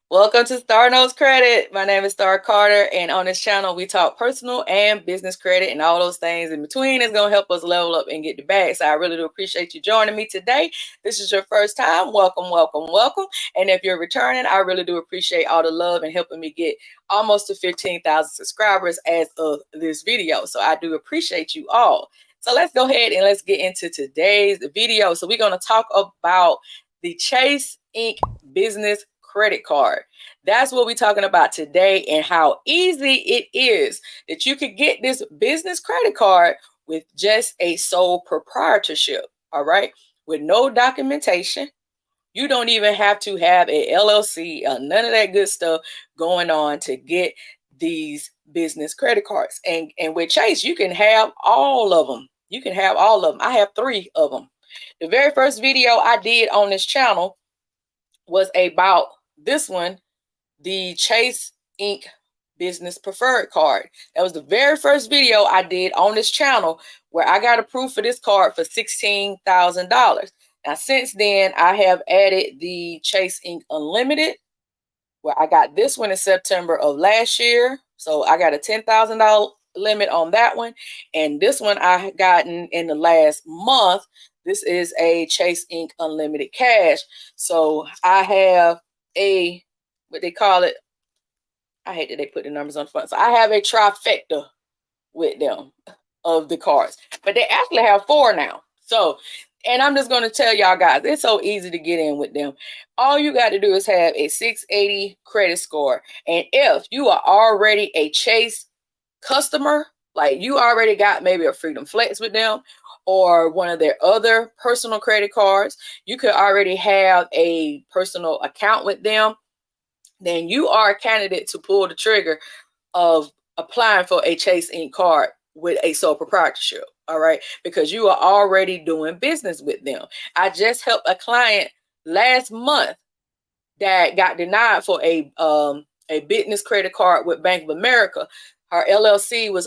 Welcome to Star Knows Credit. My name is Starr Carter, and on this channel, we talk personal and business credit and all those things in between. It's going to help us level up and get the bag. So I really do appreciate you joining me today. This is your first time. Welcome, welcome, welcome. And if you're returning, I really do appreciate all the love and helping me get almost to 15,000 subscribers as of this video. So I do appreciate you all. So let's go ahead and let's get into today's video. So we're going to talk about the Chase Inc. business credit card. That's what we're talking about today, and how easy it is that you could get this business credit card with just a sole proprietorship. All right, with no documentation. You don't even have to have a LLC, none of that good stuff going on to get these business credit cards. And with Chase, you can have all of them. You can have all of them. I have 3 of them. The very first video I did on this channel was about this one, the Chase Inc. business preferred card. That was the very first video I did on this channel where I got approved for this card for $16,000. Now, since then, I have added the Chase Inc. Unlimited, where I got this one in September of last year. So I got a $10,000 limit on that one. And this one I had gotten in the last month. This is a Chase Inc. Unlimited Cash. So I have a, what they call it, I hate that they put the numbers on the front. So I have a trifecta with them of the cards. But they actually have 4 now. So, and I'm just going to tell y'all guys, it's so easy to get in with them. All you got to do is have a 680 credit score. And if you are already a Chase customer, like you already got maybe a Freedom Flex with them or one of their other personal credit cards, you could already have a personal account with them, then you are a candidate to pull the trigger of applying for a Chase Inc. card with a sole proprietorship. All right, because you are already doing business with them. I just helped a client last month that got denied for a business credit card with Bank of America. Her LLC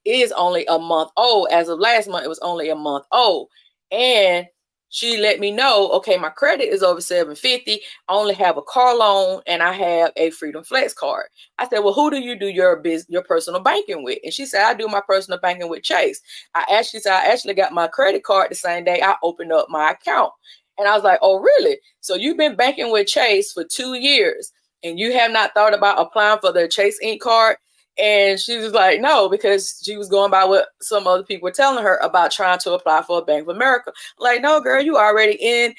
is only a month old. As of last month, it was only a month old. And she let me know, okay, my credit is over 750. I only have a car loan and I have a Freedom Flex card. I said, well, who do you do your personal banking with? And she said, I do my personal banking with Chase. I actually got my credit card the same day I opened up my account. And I was like, oh, really? So you've been banking with Chase for 2 years and you have not thought about applying for the Chase Inc. card? And she was like, no, because she was going by what some other people were telling her about trying to apply for a Bank of America. Like, no, girl, you already in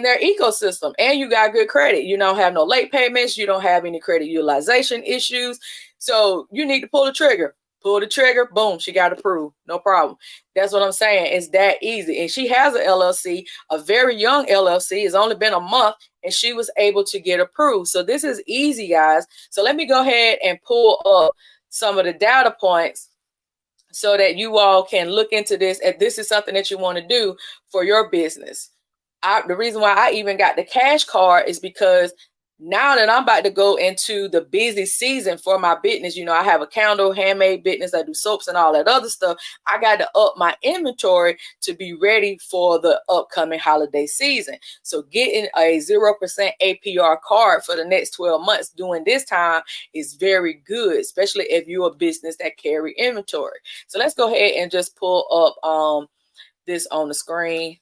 their ecosystem and you got good credit. You don't have no late payments. You don't have any credit utilization issues. So you need to pull the trigger. Pull the trigger, boom, she got approved. No problem. That's what I'm saying. It's that easy. And she has an LLC, a very young LLC. It's only been a month, and she was able to get approved. So this is easy, guys. So let me go ahead and pull up some of the data points so that you all can look into this. If this is something that you want to do for your business. The reason why I even got the cash card is because now that I'm about to go into the busy season for my business, you know, I have a candle handmade business. I do soaps and all that other stuff. I got to up my inventory to be ready for the upcoming holiday season. So getting a 0% APR card for the next 12 months during this time is very good, especially if you're a business that carry inventory. So let's go ahead and just pull up this on the screen.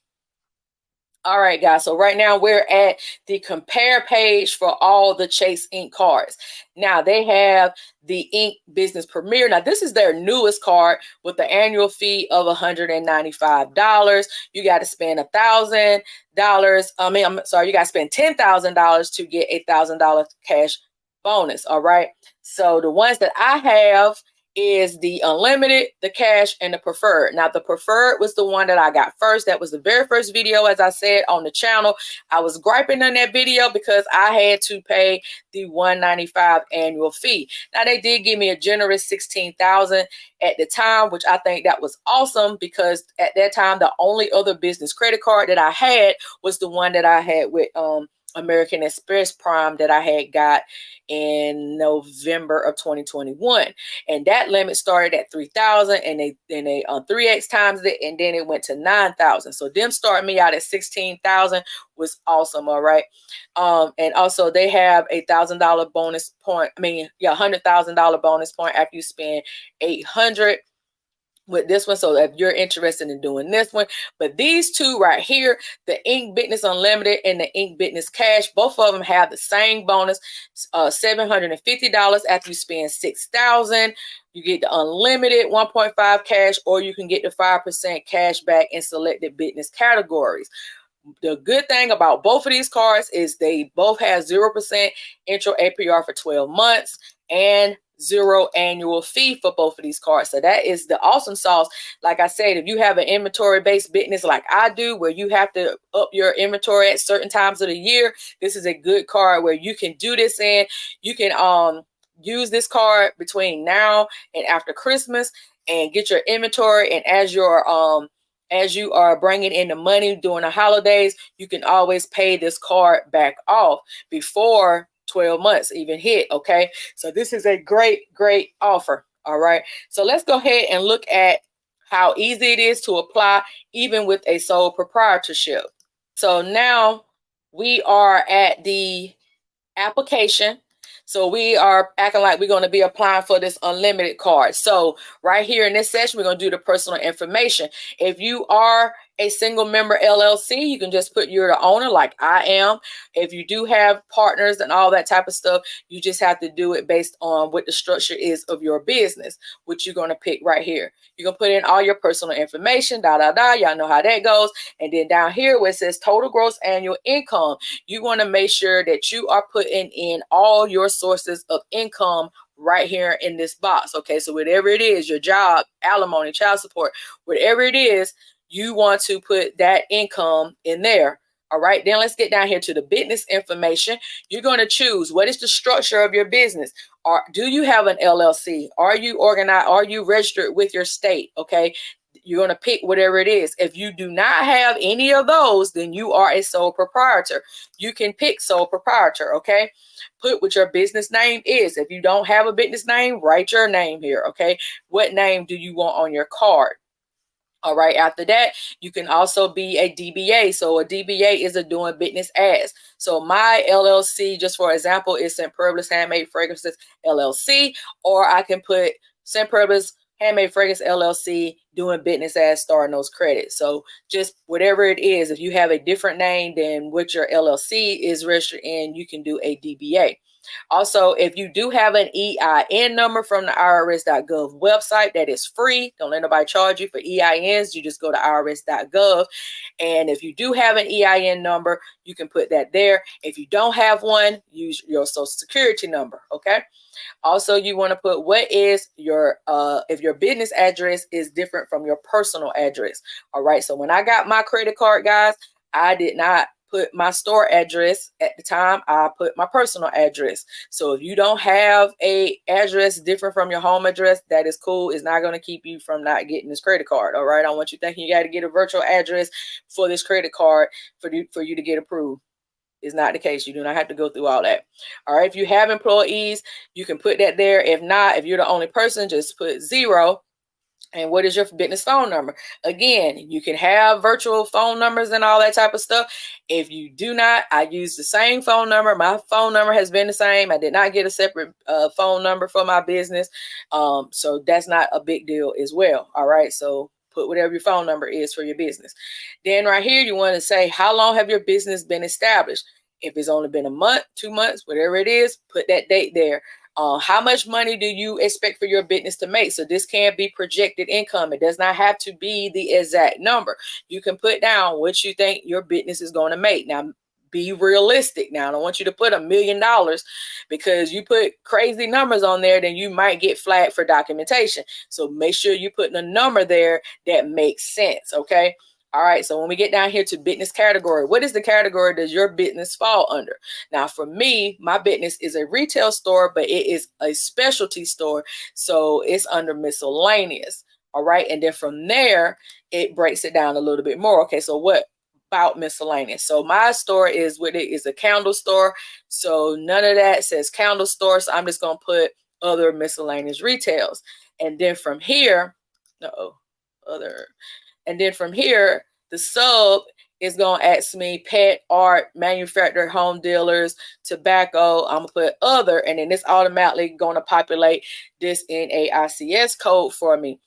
All right, guys. So right now we're at the compare page for all the Chase Inc. cards. Now they have the Inc. Business Premier. Now this is their newest card with the annual fee of $195. You got to spend $1,000. You got to spend $10,000 to get $1,000 cash bonus. All right. So the ones that I have is the unlimited, the cash, and the preferred. Now the preferred was the one that I got first. That was the very first video, as I said, on the channel. I was griping in that video because I had to pay the $195 annual fee. Now they did give me a generous $16,000 at the time, which I think that was awesome, because at that time the only other business credit card that I had was the one that I had with American Express Prime that I had got in November of 2021, and that limit started at 3,000, and they 3x times it, and then it went to 9,000. So them starting me out at 16,000 was awesome. All right, and also they have $1,000 bonus point. I mean, yeah, $100,000 bonus point after you spend 800 with this one. So if you're interested in doing this one, but these two right here, the Ink Business Unlimited and the Ink Business Cash, both of them have the same bonus, $750 after you spend 6,000. You get the unlimited 1.5 cash, or you can get the 5% cash back in selected business categories. The good thing about both of these cards is they both have 0% intro APR for 12 months and 0 annual fee for both of these cards. So that is the awesome sauce. Like I said, if you have an inventory based business like I do, where you have to up your inventory at certain times of the year, this is a good card where you can do this in. You can use this card between now and after Christmas and get your inventory, and as you are bringing in the money during the holidays, you can always pay this card back off before 12 months even hit. Okay, so this is a great offer. All right, so let's go ahead and look at how easy it is to apply even with a sole proprietorship. So now we are at the application. So we are acting like we're going to be applying for this unlimited card. So right here in this section, we're going to do the personal information. If you are a single member LLC, you can just put you're the owner like I am. If you do have partners and all that type of stuff, you just have to do it based on what the structure is of your business, which you're going to pick right here. You're going to put in all your personal information, y'all know how that goes. And then down here where it says total gross annual income, you want to make sure that you are putting in all your sources of income right here in this box. Okay, so whatever it is, your job, alimony, child support, whatever it is, you want to put that income in there. All right, then let's get down here to the business information. You're going to choose what is the structure of your business. Or do you have an LLC? Are you organized? Are you registered with your state? Okay, you're going to pick whatever it is. If you do not have any of those, then you are a sole proprietor. You can pick sole proprietor. Okay, put what your business name is. If you don't have a business name, write your name here. Okay, what name do you want on your card? All right, after that, you can also be a DBA. So a DBA is a doing business as. So my LLC, just for example, is St. Purvis Handmade Fragrances LLC, or I can put St. Purvis Handmade Fragrance LLC doing business as Starr Knows Credit. So just whatever it is, if you have a different name than what your LLC is registered in, you can do a DBA. Also, if you do have an EIN number from the IRS.gov website, that is free. Don't let nobody charge you for EINs. You just go to IRS.gov. And if you do have an EIN number, you can put that there. If you don't have one, use your social security number. Okay. Also, you want to put what is your if your business address is different from your personal address. All right. So when I got my credit card, guys, I did not put my store address at the time. I put my personal address. So if you don't have a address different from your home address, that is cool. It's not going to keep you from not getting this credit card. All right. I don't want you thinking you got to get a virtual address for this credit card for you to get approved. Is not the case. You do not have to go through all that. All right. If you have employees, you can put that there. If not, if you're the only person, just put 0. And what is your business phone number? Again, you can have virtual phone numbers and all that type of stuff. If you do not, I use the same phone number. My phone number has been the same. I did not get a separate phone number for my business. So that's not a big deal as well. All right. So put whatever your phone number is for your business. Then right here, you want to say, how long have your business been established? If it's only been a month, 2 months, whatever it is, put that date there. How much money do you expect for your business to make? So this can be projected income. It does not have to be the exact number. You can put down what you think your business is going to make. Now, be realistic. Now, I don't want you to put $1 million, because you put crazy numbers on there, then you might get flagged for documentation. So make sure you're putting a number there that makes sense. Okay. All right, so when we get down here to business category, what is the category does your business fall under? Now, for me, my business is a retail store, but it is a specialty store, so it's under miscellaneous. All right, and then from there, it breaks it down a little bit more. Okay, so what about miscellaneous. So my store is what it is, a candle store. So none of that says candle store. So I'm just going to put other miscellaneous retails. And then from here, other. And then from here, the sub is going to ask me pet, art, manufacturer, home dealers, tobacco. I'm going to put other, and then it's automatically going to populate this NAICS code for me.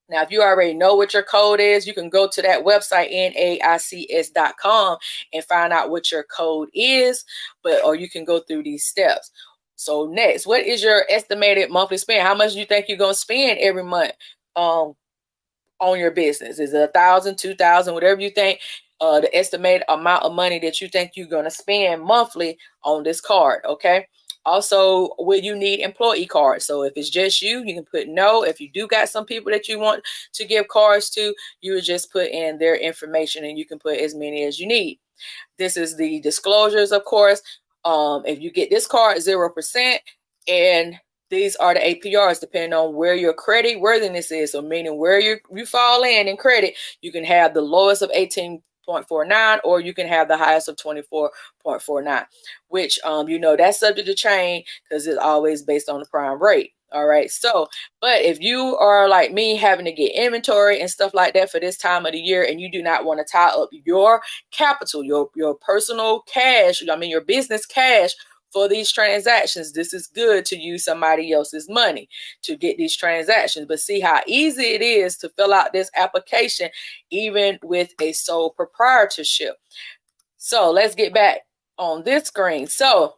Now, if you already know what your code is, you can go to that website, naics.com, and find out what your code is, or you can go through these steps. So next, what is your estimated monthly spend? How much do you think you're going to spend every month on your business? Is it $1,000, $2,000, whatever you think, the estimated amount of money that you think you're going to spend monthly on this card, okay? Also, will you need employee cards? So if it's just you, you can put no. If you do got some people that you want to give cards to, you would just put in their information, and you can put as many as you need. This is the disclosures, of course. If you get this card, 0%, and these are the APRs depending on where your credit worthiness is. So meaning where you fall in credit, you can have the lowest of 18.49, or you can have the highest of 24.49, which that's subject to change because it's always based on the prime rate. All right. So, but if you are like me, having to get inventory and stuff like that for this time of the year, and you do not want to tie up your capital, your personal cash, your business cash for these transactions, this is good to use somebody else's money to get these transactions. But see how easy it is to fill out this application, even with a sole proprietorship. So let's get back on this screen. So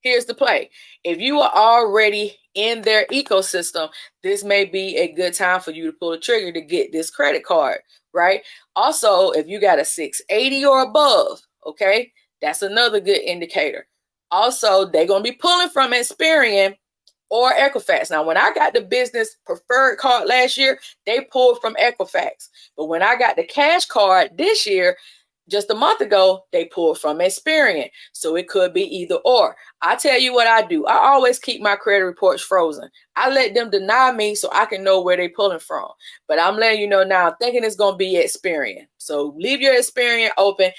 here's the play. If you are already in their ecosystem, this may be a good time for you to pull the trigger to get this credit card, right? Also, if you got a 680 or above, okay, that's another good indicator. Also, they're going to be pulling from Experian or Equifax. Now, when I got the business preferred card last year, they pulled from Equifax. But when I got the cash card this year, just a month ago, they pulled from Experian. So it could be either or. I tell you what I do. I always keep my credit reports frozen. I let them deny me so I can know where they're pulling from. But I'm letting you know now, I'm thinking it's going to be Experian. So leave your Experian open.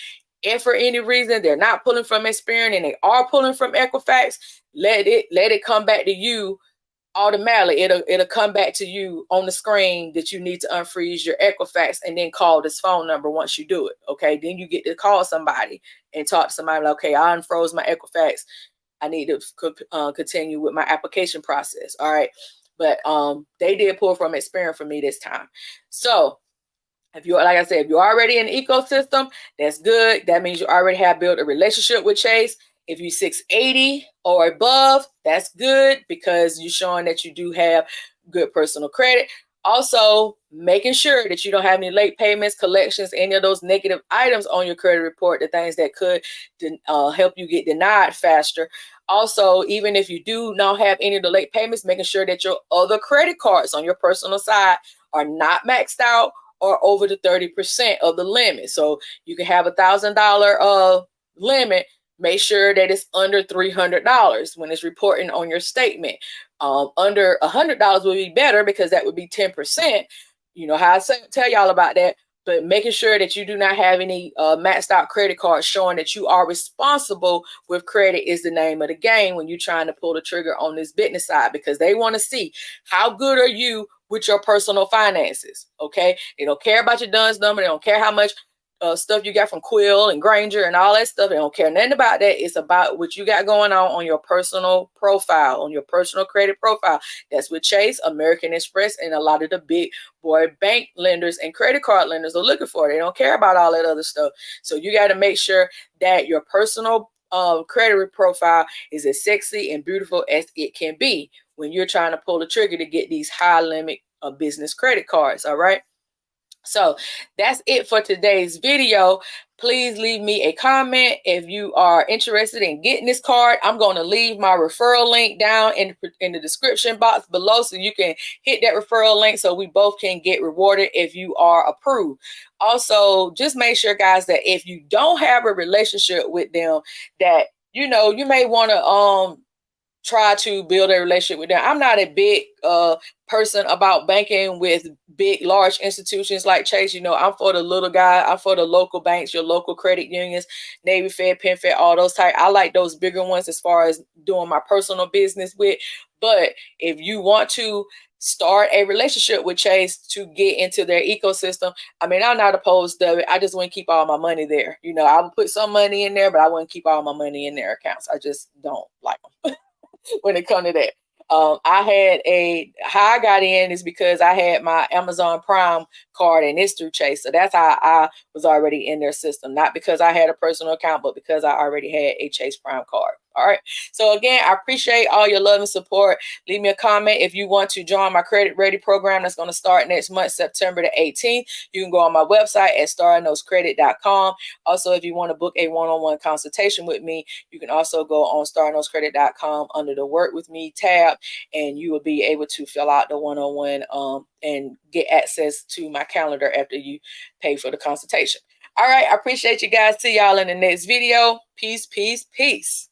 If for any reason they're not pulling from Experian and they are pulling from Equifax, let it come back to you automatically. It'll come back to you on the screen that you need to unfreeze your Equifax and then call this phone number once you do it. Okay, then you get to call somebody and talk to somebody like, okay, I unfroze my Equifax. I need to continue with my application process. All right, but they did pull from Experian for me this time. So if you're, like I said, if you're already in the ecosystem, that's good. That means you already have built a relationship with Chase. If you're 680 or above, that's good because you're showing that you do have good personal credit. Also, making sure that you don't have any late payments, collections, any of those negative items on your credit report, the things that could help you get denied faster. Also, even if you do not have any of the late payments, making sure that your other credit cards on your personal side are not maxed out or over the 30% of the limit. So you can have $1,000 limit. Make sure that it's under $300 when it's reporting on your statement. Under $100 would be better because that would be 10%. You know how I tell y'all about that. But making sure that you do not have any maxed out credit cards showing that you are responsible with credit is the name of the game when you're trying to pull the trigger on this business side, because they want to see how good are you with your personal finances. Okay, they don't care about your DUNS number. They don't care how much stuff you got from Quill and Granger and all that stuff. They don't care nothing about that. It's about what you got going on your personal profile, on your personal credit profile. That's what Chase, American Express, and a lot of the big boy bank lenders and credit card lenders are looking for. They don't care about all that other stuff. So you got to make sure that your personal credit profile is as sexy and beautiful as it can be when you're trying to pull the trigger to get these high limit business credit cards. All right. So that's it for today's video. Please leave me a comment if you are interested in getting this card. I'm going to leave my referral link down in the description box below so you can hit that referral link so we both can get rewarded if you are approved. Also, just make sure, guys, that if you don't have a relationship with them, that you may want to try to build a relationship with them. I'm not a big person about banking with big, large institutions like Chase. You know, I'm for the little guy. I'm for the local banks, your local credit unions, Navy Fed, Penn Fed, all those type. I like those bigger ones as far as doing my personal business with. But if you want to start a relationship with Chase to get into their ecosystem, I mean, I'm not opposed to it. I just wouldn't keep all my money there. You know, I would put some money in there, but I wouldn't keep all my money in their accounts. I just don't like them when it comes to that. I had how I got in is because I had my Amazon Prime card and it's through Chase. So that's how I was already in their system. Not because I had a personal account, but because I already had a Chase Prime card. All right. So again, I appreciate all your love and support. Leave me a comment if you want to join my Credit Ready program that's going to start next month, September the 18th. You can go on my website at starrknowscredit.com. Also, if you want to book a one-on-one consultation with me, you can also go on starrknowscredit.com under the Work With Me tab, and you will be able to fill out the one-on-one and get access to my calendar after you pay for the consultation. All right. I appreciate you guys. See y'all in the next video. Peace, peace, peace.